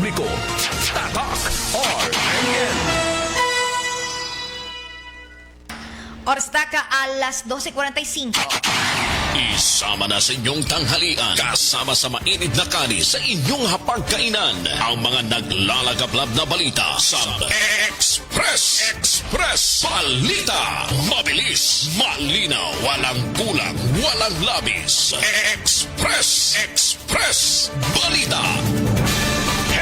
publiko. Tatak RMN. Oras ka alas 12:45. Isama na sa inyong tanghalian, kasama sa mainit na kanis sa inyong hapagkainan, ang mga naglalagablab na balita sa Express. Balita. Mabilis, malinaw, walang kulang, walang labis. Express. Balita.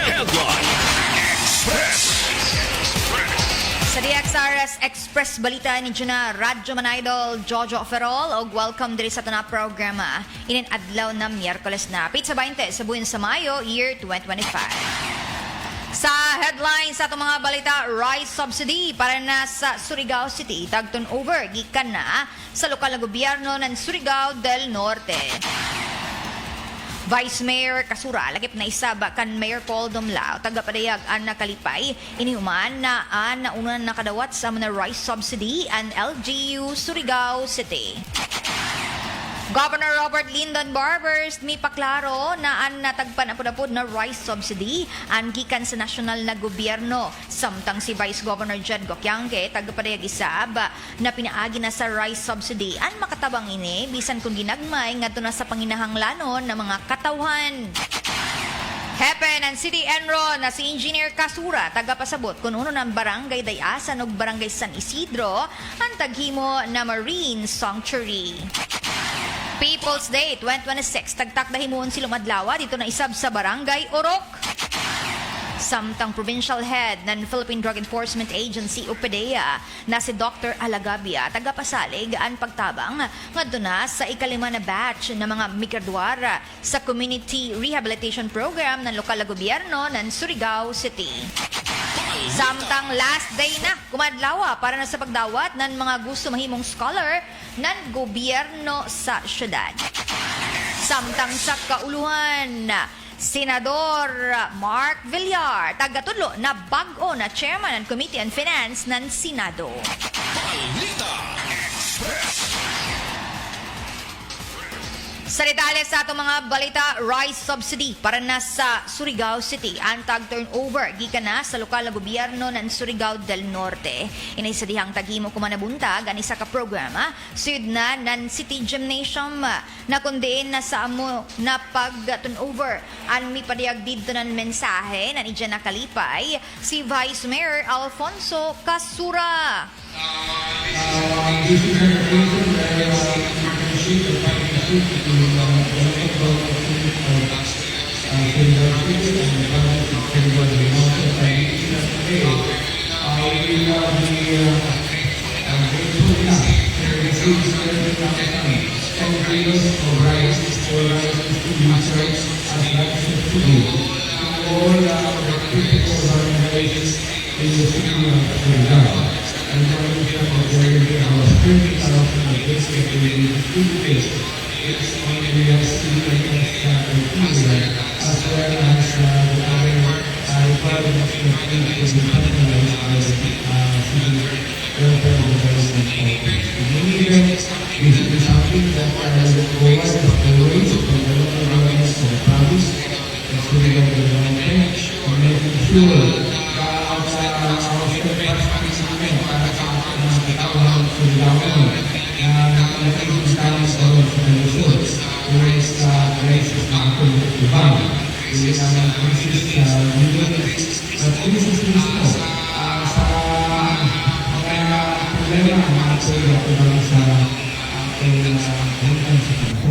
Headline. Express. Sa DXRS Express Balita ni Juna Radyo Manidol Jojo Ferrol og welcome diri sa tuna programa inin adlaw na Miyerkules na Pizza 20 sa buwan sa Mayo year 2025. Sa headlines sa itong mga balita, rice subsidy para na sa Surigao City tagton over gikan na sa lokal na gobyerno ng Surigao del Norte. Vice Mayor Kasura lagip na isaba kan Mayor Paul Dumlao tagapadayag an nakalipay inihuman na an naunan nakadawat sa mga rice subsidy an LGU Surigao City. Governor Robert Lyndon Barbers mi paklaro na an natagpan apod-apod na rice subsidy an gikan sa nasyonal na gobyerno. Samtang si Vice Governor Jed Gokyangke tagapadayag isab na pinaagi na sa rice subsidy an makatabang ini bisan kung ginagmay ngadto na sa panginahanglanon ng mga katawhan. Hepe ng City Enron na si Engineer Kasura tagapasabot kung uno ng Barangay Dayasan ug Barangay San Isidro ang taghimo na Marine Sanctuary. People's Day 2026 tagtak dahimuon si lumadlawa dito na isab sa Barangay Orok. Samtang provincial head ng Philippine Drug Enforcement Agency o PDEA na si Dr. Alagabia tagapasalig ang pagtabang ngadto na sa ikalima na batch ng mga mikradwara sa Community Rehabilitation Program ng lokal na gobyerno ng Surigao City. Samtang last day na kumadlawa para na sa pagdawat ng mga gusto mahimong scholar ng gobyerno sa syudad. Samtang sa kauluhan, Senador Mark Villar tagatudlo na bag-o na chairman ng Committee on Finance ng Senado. Balita Express. Sa detalye sa atong mga balita, rice subsidy para na sa Surigao City. Antag turnover gikan na sa lokal na gobyerno ng Surigao del Norte. Inay sa dihang taghimo kumanabuntag ang isa ka programa sud na ng City Gymnasium na kundiin na sa amo na pag-turnover. Ang mipadiyag dito ng mensahe na idyan nakalipay si Vice Mayor Alfonso Kasura.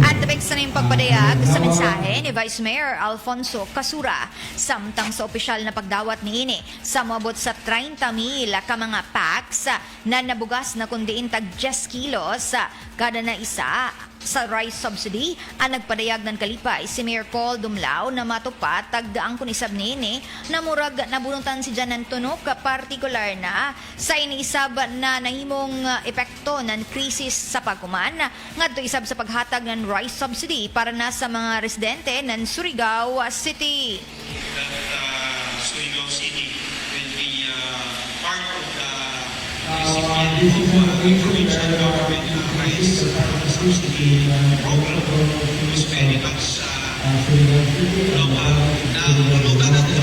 At tapos na yung pagpadayag sa mensahe ni Vice Mayor Alfonso Kasura samtang sa opisyal na pagdawat ni ini sa moabot sa 30,000 ka mga packs na nabugas na kundiin tag 10 kilos kada na isa sa rice subsidy ang nagpadayag ng kalipay si Mayor Paul Dumlao na matupat tagdaang kunisab nini na murag nabununtan si Janan Tunok partikular na sa iniisab na nahimong epekto ng krisis sa pagkuman ngadto isab sa paghatag ng rice subsidy para na sa mga residente ng Surigao City. Surigao City will be part of the provincial government rice program whose benefits na hulugan natin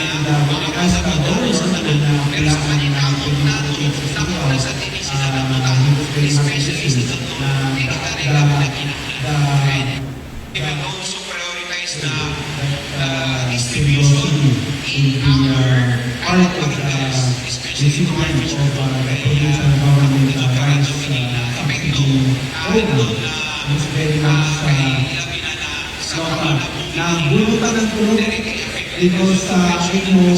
And as the goal sa mga na kailangan na pag-update sa Surigao, he was very happy to see He will also prioritize the curiosity will be part of the recipient of the provincial government rights subsidy program. It's very much na bulutan ng tulong because I know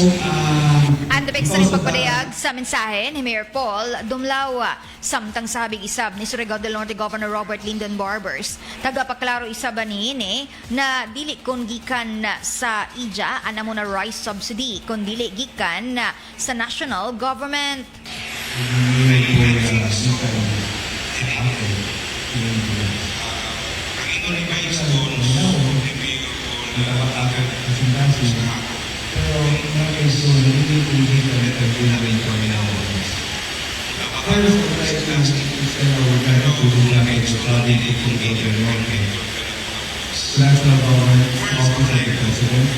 And the sa rin pagpadayag sa mensahe ni Mayor Paul Dumlawa samtang sabing isab ni Surigao del Norte Governor Robert Lyndon Barbers tagapaklaro isab niini na dili kon gikan sa IJA ana mo na rice subsidy kon dili gikan sa national government. Pero ngayon so hindi ko dito na pag-uwi kami na first of all, I think it's our to study national government office of the president.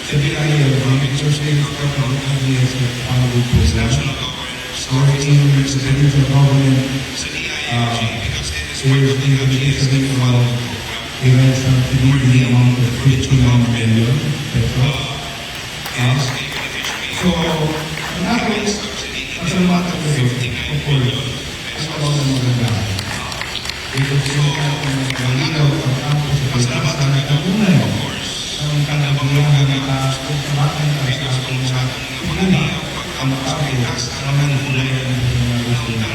Sa BIA, the Association of Ideas of Honorable President, working with the provincial government, is indicating about events of the amount of 59 million pesos. So, nowadays, pasalamat ako ito, of course, ang mga maganda. Ito siya ang malinaw ang kampo sa pagkasa na kamunay ang kanabangahan na kumakan ka sa ating mga pagkana ang makapo ang mga pulayan ng mga gusto na.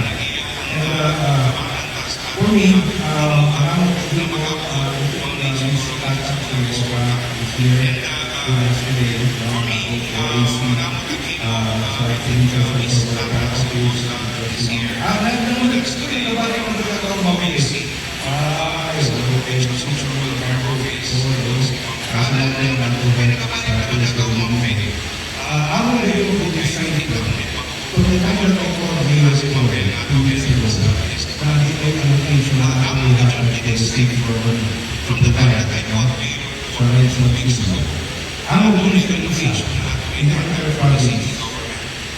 For me, marami ko dito ang startup sa mga here yesterday from OAC sa clinical social practices. Nag-study na ba yung magkakawang mabilis? Okay, social work kasi natin nag-provide sa clinical movement. Ako na yung pag-design ko. Kung nagkakaroon ako ng videos ko, 2 years ago, na ito yung allocation na ako yung the state government to provide for rights of people. Ang mabilis ko isa, in the entire province,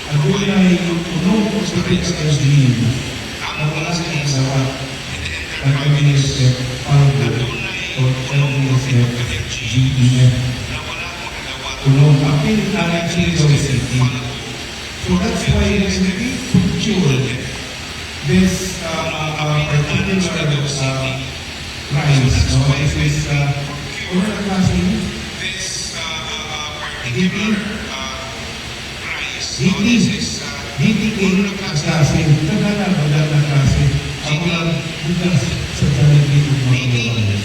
ang doon ay unong hospital sa SDU na wala sa isawa ng MNSF Fargo o MNSF GEF. Unong apil ang Surigao City So that's why when we procure this particular price, no, it is ano na klase yun? DTK na klase, tagala na klase. Ako lang bukas sa talagang mga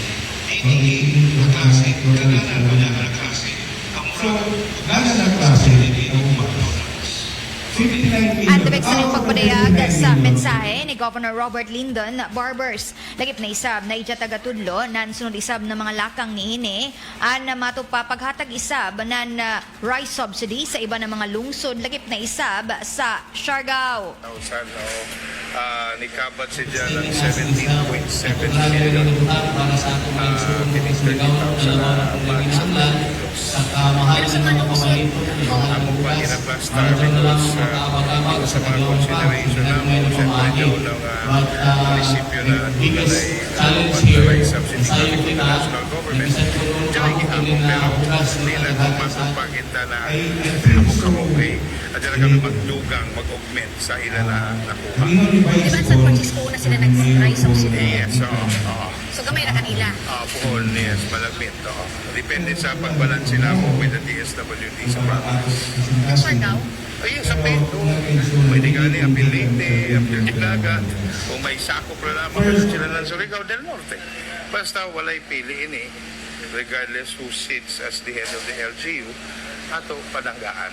So, gana na klase, 59 At debek sa rin pagpadayag sa mensahe ni Governor Robert Lyndon Barbers. Lagip na isab na ija tagatudlo nan sunod isab na mga lakang niini an matupa paghatag isab nan rice subsidy sa iba ng mga lungsod. Lagip na isab sa Siargao. Nausan, nikabat si Jan ng 17.7 million. para sa atong lungsod, sa kamahal ng mga pamahipo, Ang pa plus starving was sa mga consideration na mo sa medyo ng munisipyo na challenge here, rice subsidy sayo ng kita, national government. Diyan gihapon pero hindi na pumasok paginta na kamukay. At dyan kami magdugang, mag-augment sa ila na nakuha. Di ba San Francisco una sila nag-rice subsidy? Yes, So gamay na kanila. Puhol, yes, malagmit. Depende sa pagbalansin na mo with the DSWD sa province. Siargao? Ay, sa peto. Pwede ka ni Apil Leyte, Apil Kilagat. Kung may sakop na naman sila ng Surigao del Norte. Basta walay piliin regardless who sits as the head of the LGU, ato pananggaan.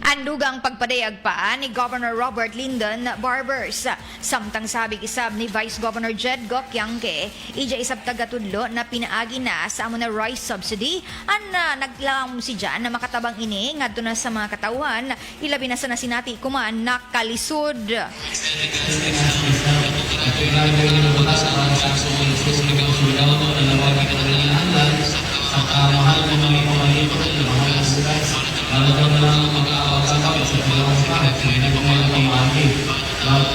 Andugang pagpadayag pa ni Governor Robert Lyndon Barbers. Samtang sabig isab ni Vice Governor Jed Gokyangke, ija isab tagatudlo na pinaagi na sa amo na rice subsidy naglam si Jan na makatabang ini ngadto na sa mga katawan ilabi na sa nasinati kumaan nakalisod. mahal ng mga pamahipo, mahal ng sugas, talagang na lang mag-aawag-awag sa dalawang paret, hindi ko mga pamahi. But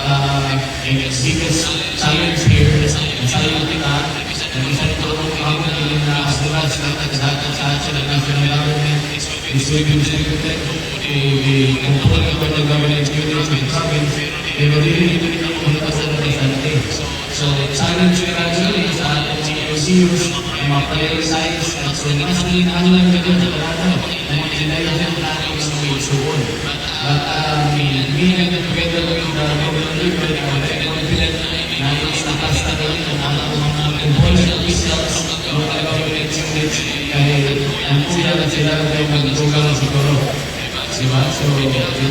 biggest challenge here, sayo kita, nag-isang tulong kami na sugas na kagadagan sa atin ng national government, distributed to the component of the government units in the province, pero really hindi na muna pa sa natin. So, challenge gradually sa ating LCUs, ma-prioritize at so nasabihin ano lang gano'n sa parada na mga inayos natin sa mga isuon. But we and together with the government leader, I'm confident na yung nakasta rin ang mga component officials ng mga government units ay ang kuya na sila ay magtugang siguro. Diba? So, we have been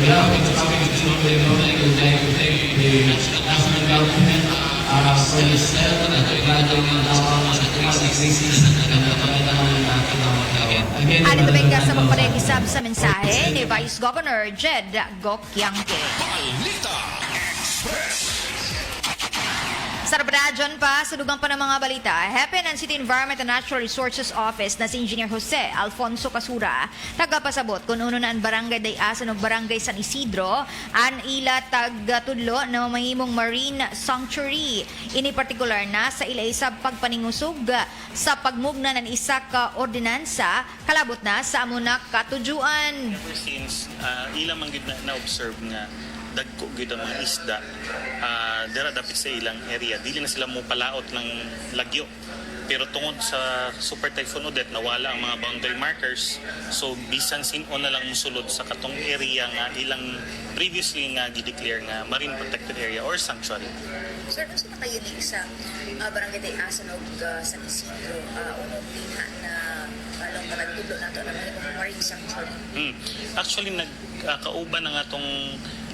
coming to the government, we would like to thank the national government for the step at the gradual sa tumasang crisis na napagandang natin ang magkawa. Ano tumingga sa pagpadayag isab sa mensahe ni Vice Governor Jed Gokyangke. Balita Express. Sa Radyon pa, sa dugang pa ng mga balita, Hepe ng City Environment and Natural Resources Office na si Engineer Jose Alfonso Casura, tagapasabot kung uno na ang Barangay Dayasan o Barangay San Isidro, an ila tagatudlo na mamahimong Marine Sanctuary. Ini partikular na sa ila isa pagpaningusog sa pagmugna ng isa ka ordinansa, kalabot na sa amuna katujuan. Ever since ilang manggid na observe nga dagko gyud ang mga isda dira dapit sa ilang area, dili na sila mo palaot ng lagyo, pero tungod sa Super Typhoon Odette nawala ang mga boundary markers, so bisan sin-on na lang musulod sa katong area nga ilang previously nga gi-declare nga marine protected area or sanctuary. Sir, kung sino kayo ni sa Barangay Dayasan o San Isidro, unong lina na anong malagtulo na ito na may marine sanctuary? Actually nagkauban na nga tong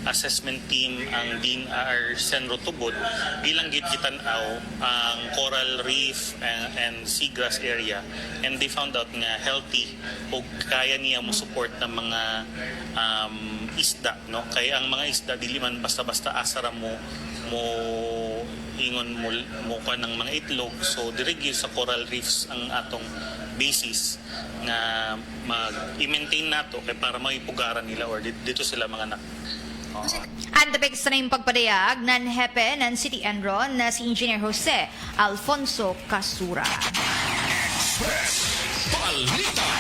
assessment team ang DNR Senro Tubod bilang gitgitanaw ang coral reef and seagrass area, and they found out nga healthy o kaya niya mo support ng mga isda, no? Kaya ang mga isda dili man basta-basta asara mo ingon mo ka ng mga itlog, so dirigyo sa coral reefs ang atong basis nga mag-i-maintain nato kay para maipugaran nila or dito sila mga Ang tapik sa na pagpadayag ng Hepe ng City Enron na si Engineer Jose Alfonso Casura. Express. Balita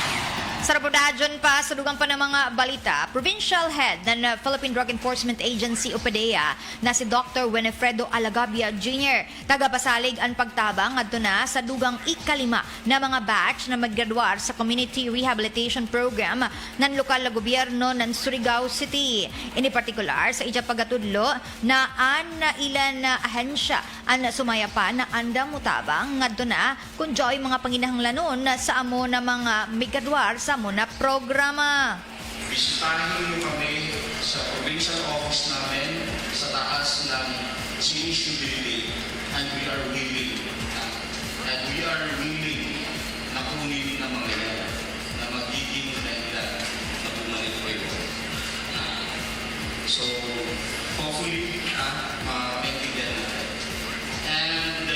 Sa reportajon pa, sa dugang pa ng mga balita, Provincial Head ng Philippine Drug Enforcement Agency o PDEA na si Dr. Winifredo Alagabia Jr. tagapasalig ang pagtabang adto na sa dugang ikalima na mga batch na maggraduar sa Community Rehabilitation Program ng lokal na gobyerno ng Surigao City. Ini partikular sa ija pagatudlo na ilan na ahensya ang sumaya pa na andang mutabang ngadto na kun joy mga panginahanglanon sa amo na mga migraduar sa amo na programa. Bisitahin niyo kami sa provincial office namin sa taas ng CSU building and we are willing na kunin ng mga yan na magiging dahilan na bumalik ko ito. So, hopefully, maintindihan natin. And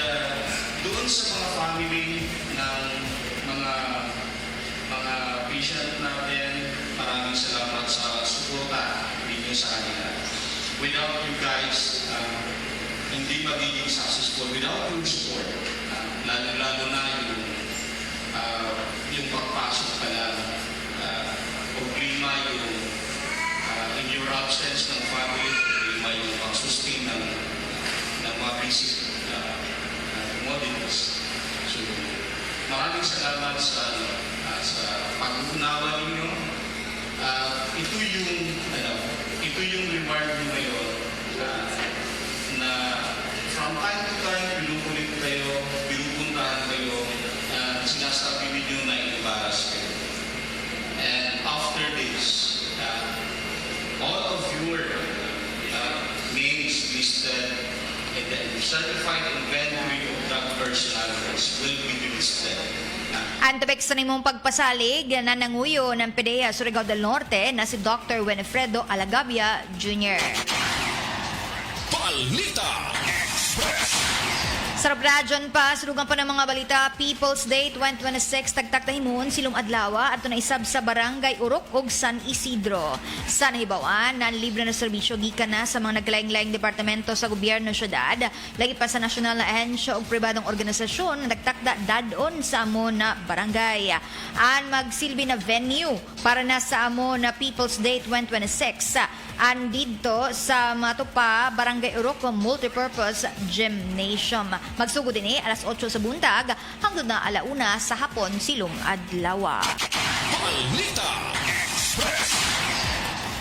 doon sa mga family ng mga patient natin, maraming salamat sa suporta ninyo sa kanila. Without you guys, hindi magiging successful. Without your support, lalo na yung pagpasok pa lang, problema yung in your absence ng family, problema yung pag-sustain ng mga basic commodities. So, maraming salamat sa pag-unawa ninyo. Ito yung reward nyo ngayon na from time to time pinukulit kayo, pinupuntahan kayo, sinasabi ninyo na inibaras kayo. And after this, all of your names listed in the certified inventory of drug personalities will be listed. Ang tabek sa nimong pagpasalig na nanguyo ng PDEA Surigao del Norte na si Dr. Winifredo Alagabia Jr. Balita Express. Sa radyon pa, surugan pa ng mga balita, People's Day 2026, tagtaktahimun silong adlawa at na isab sa Barangay Urok ug San Isidro. Sa nahibawan, na libre na serbisyo gikan na sa mga naglaing-laing departamento sa gobyerno syudad, lagi pa sa nasyonal na ahensya ug pribadong organisasyon na nagtakda dadon sa amo na barangay. An magsilbi na venue para na sa amo na People's Day 2026. Andito sa Matupa, Barangay Urok Multipurpose Gymnasium. Magsugod din alas 8 sa buntag hangtod na alauna sa hapon silong adlaw. Balita Express.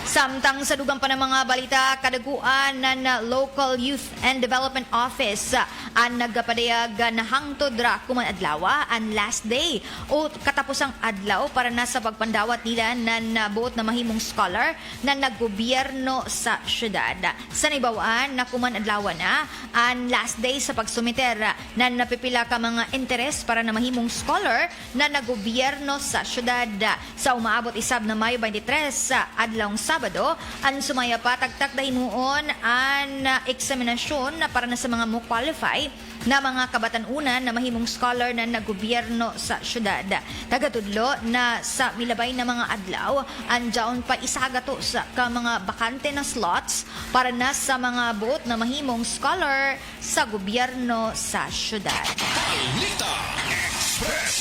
Samtang sa dugang pa ng mga balita, kadaguan ng Local Youth and Development Office ang nagpadayag na hangtod ra kuman adlaw ang last day o katapusang adlaw para na sa pagpandawat nila ng buot na mahimong scholar na naggobyerno sa syudad. Sa nibawaan na kuman adlaw na ang last day sa pagsumiter na napipila ka mga interes para na mahimong scholar na naggobyerno sa syudad. Sa umaabot isab na Mayo 23 adlawng Sabado, ang sumaya pa tagtakdahimuon ang eksaminasyon na para na sa mga mo qualify na mga kabatan-unan na mahimong scholar na naggobyerno sa syudad. Tagatudlo na sa milabay na mga adlaw, andyaon pa isagato sa mga bakante na slots para na sa mga buot na mahimong scholar sa gobyerno sa syudad. Balita Express.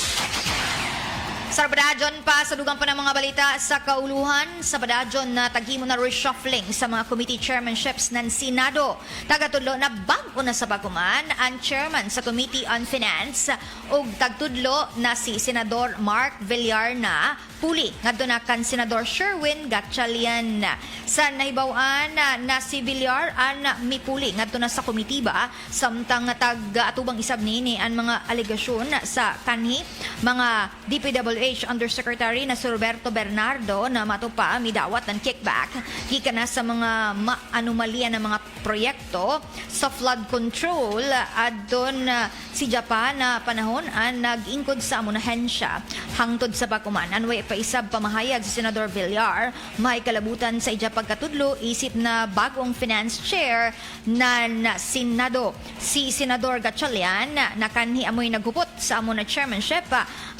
Sa Badadyon pa, sa dugang pa ng mga balita sa kauluhan, sa Badadyon na taghimo na reshuffling sa mga committee chairmanships ng Senado. Tagatudlo na bago na sa baguman ang chairman sa Committee on Finance ug tagtudlo na si Senador Mark Villar na puli ngadto na kan Senador Sherwin Gatchalian. Sa nahibawan na si Villar ang mipuli ngadto na sa komitiba samtang tag-atubang isab nini ang mga alegasyon sa kanhi mga DPWH Undersecretary na si Roberto Bernardo na matupa midawat ng kickback gikan na sa mga anomalya ng mga proyekto sa flood control adton si Japan na panahon ang nag-ingkod sa amo na hensya hangtod sa bakuman. Anway paisab pamahayag si Senador Villar, may kalabutan sa ija pagkatudlo isip na bagong finance chair na Senado. Si Senador Gatchalian na kanhi amoy naghupot sa amo na chairmanship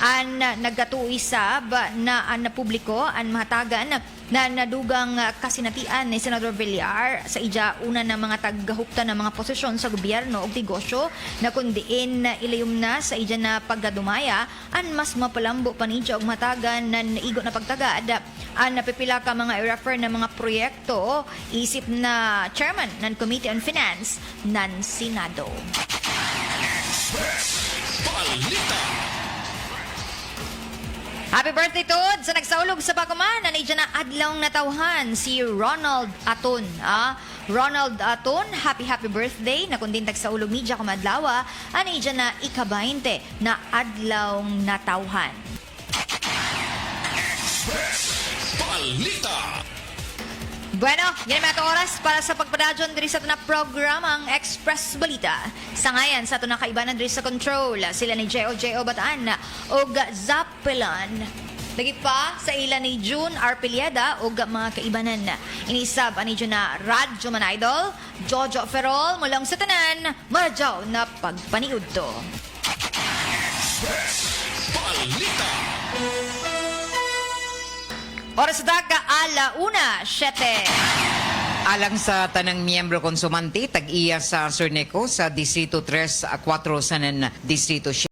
ang nagkatuisab na ang napubliko ang mahatagan na nadugang kasinatian ni Senador Villar sa ija una ng mga taghupta ng mga posisyon sa gobyerno o negosyo na kundiin ilayom na sa ija na paggadumaya an mas mapalambo pa niya og matagan na naigo na pagtagad an napipila ka mga i-refer na mga proyekto isip na chairman ng Committee on Finance ng Senado. Balita. Happy birthday, Tod! Sa nagsaulog sa Bakuman, nanay dyan na adlawng natawhan si Ronald Aton. Ronald Aton, happy birthday. Nakundin tagsaulog media kumadlawa, anay dyan na ika-20 na adlawng natawhan. Balita. Bueno, yan ang mga oras para sa pagpadadyon diri sa ito na programang Express Balita. Sa ngayon, sa ito na kaibanan diri sa control, sila ni J.O. Bataan o Zapelan. Lagi pa sa ilan ni June Arpiliada o mga kaibanan. Inisab ani dyan na Radyo Man Idol, Jojo Ferrol, mulang sa tanan, madyaw na pagpaniud to. Balita. Oras daga ala 1:07. Alang sa tanang miyembro konsumante, tag-iya sa Surneco sa Distrito 3 a 4 sa Distrito